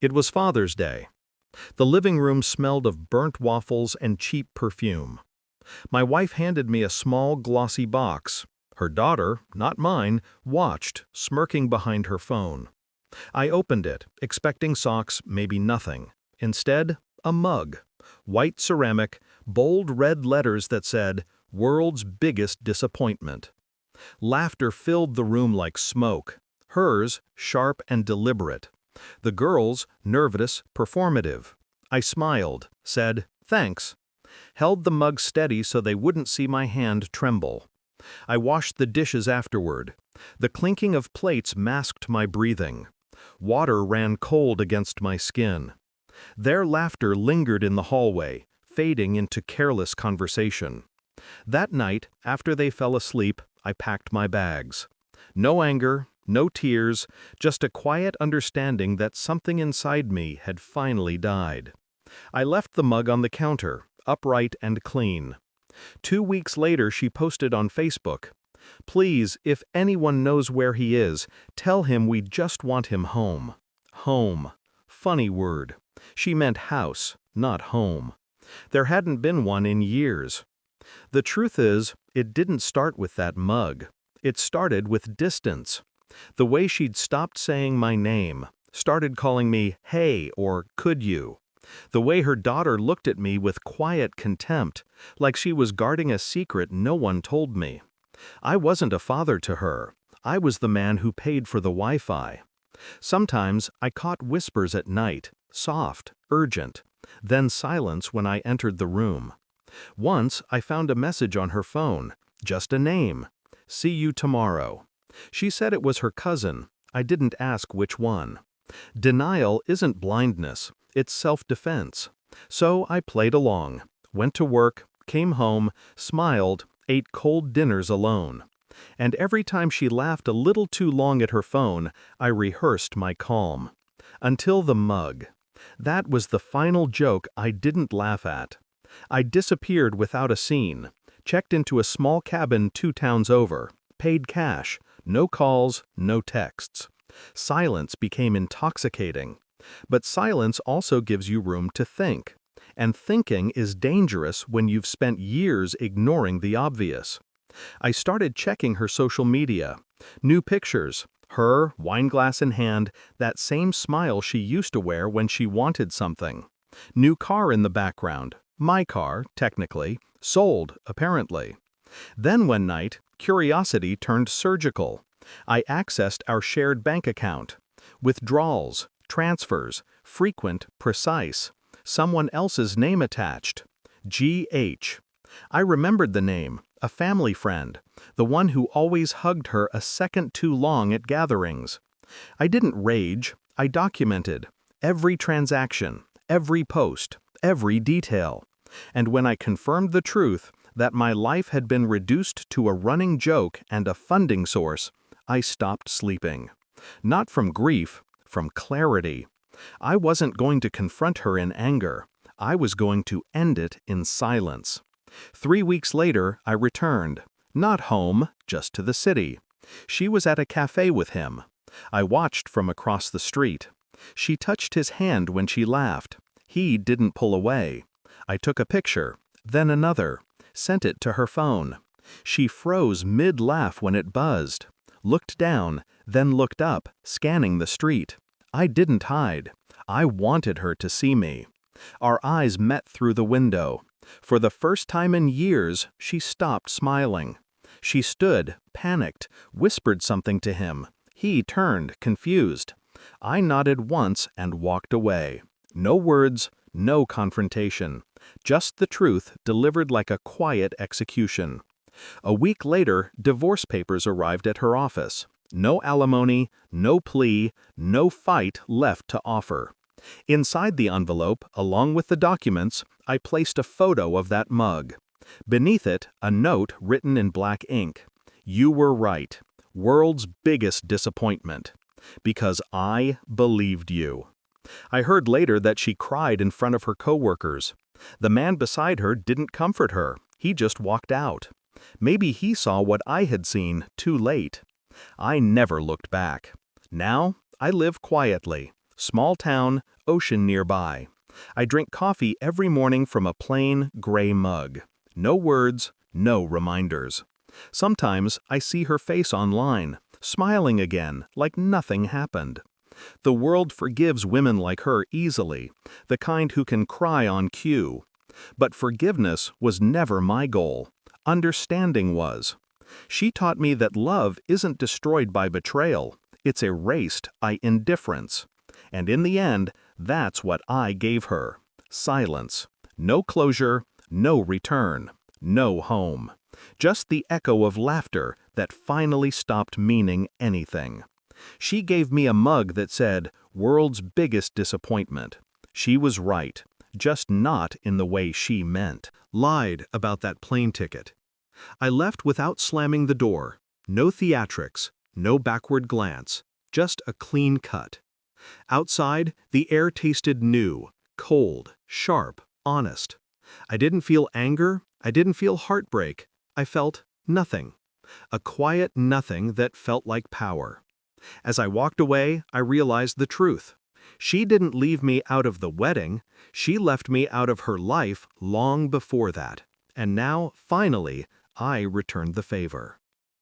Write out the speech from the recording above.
It was Father's Day. The living room smelled of burnt waffles and cheap perfume. My wife handed me a small, glossy box. Her daughter, not mine, watched, smirking behind her phone. I opened it, expecting socks, maybe nothing. Instead, a mug. White ceramic, bold red letters that said, "World's Biggest Disappointment." Laughter filled the room like smoke. Hers, sharp and deliberate. The girl's, nervous, performative. I smiled, said, "Thanks," held the mug steady so they wouldn't see my hand tremble. I washed the dishes afterward. The clinking of plates masked my breathing. Water ran cold against my skin. Their laughter lingered in the hallway, fading into careless conversation. That night, after they fell asleep, I packed my bags. No anger, no tears, just a quiet understanding that something inside me had finally died. I left the mug on the counter, upright and clean. 2 weeks later, she posted on Facebook, "Please, if anyone knows where he is, tell him we just want him home." Home. Funny word. She meant house, not home. There hadn't been one in years. The truth is, it didn't start with that mug. It started with distance. The way she'd stopped saying my name, started calling me "hey" or "could you." The way her daughter looked at me with quiet contempt, like she was guarding a secret no one told me. I wasn't a father to her. I was the man who paid for the Wi-Fi. Sometimes I caught whispers at night, soft, urgent, then silence when I entered the room. Once I found a message on her phone, just a name. "See you tomorrow." She said it was her cousin. I didn't ask which one. Denial isn't blindness, it's self-defense. So I played along, went to work, came home, smiled, ate cold dinners alone. And every time she laughed a little too long at her phone, I rehearsed my calm. Until the mug. That was the final joke I didn't laugh at. I disappeared without a scene, checked into a small cabin 2 towns over, paid cash, no calls, no texts. Silence became intoxicating. But silence also gives you room to think. And thinking is dangerous when you've spent years ignoring the obvious. I started checking her social media. New pictures. Her, wineglass in hand, that same smile she used to wear when she wanted something. New car in the background. My car, technically. Sold, apparently. Then one night, curiosity turned surgical. I accessed our shared bank account. Withdrawals, transfers, frequent, precise. Someone else's name attached. G.H. I remembered the name, a family friend, the one who always hugged her a second too long at gatherings. I didn't rage, I documented every transaction, every post, every detail. And when I confirmed the truth, that my life had been reduced to a running joke and a funding source, I stopped sleeping. Not from grief, from clarity. I wasn't going to confront her in anger. I was going to end it in silence. 3 weeks later, I returned. Not home, just to the city. She was at a cafe with him. I watched from across the street. She touched his hand when she laughed. He didn't pull away. I took a picture, then another, sent it to her phone. She froze mid-laugh when it buzzed. Looked down, then looked up, scanning the street. I didn't hide. I wanted her to see me. Our eyes met through the window. For the first time in years, she stopped smiling. She stood, panicked, whispered something to him. He turned, confused. I nodded once and walked away. No words, no confrontation. Just the truth delivered like a quiet execution. A week later, divorce papers arrived at her office. No alimony, no plea, no fight left to offer. Inside the envelope, along with the documents, I placed a photo of that mug. Beneath it, a note written in black ink. "You were right. World's biggest disappointment. Because I believed you." I heard later that she cried in front of her coworkers. The man beside her didn't comfort her. He just walked out. Maybe he saw what I had seen too late. I never looked back. Now, I live quietly. Small town, ocean nearby. I drink coffee every morning from a plain, gray mug. No words, no reminders. Sometimes I see her face online, smiling again, like nothing happened. The world forgives women like her easily, the kind who can cry on cue. But forgiveness was never my goal. Understanding was. She taught me that love isn't destroyed by betrayal, it's erased by indifference. And in the end, that's what I gave her. Silence. No closure, no return, no home. Just the echo of laughter that finally stopped meaning anything. She gave me a mug that said, "World's biggest disappointment." She was right, just not in the way she meant. Lied about that plane ticket. I left without slamming the door. No theatrics, no backward glance, just a clean cut. Outside, the air tasted new, cold, sharp, honest. I didn't feel anger, I didn't feel heartbreak, I felt nothing. A quiet nothing that felt like power. As I walked away, I realized the truth. She didn't leave me out of the wedding, she left me out of her life long before that. And now, finally, I returned the favor.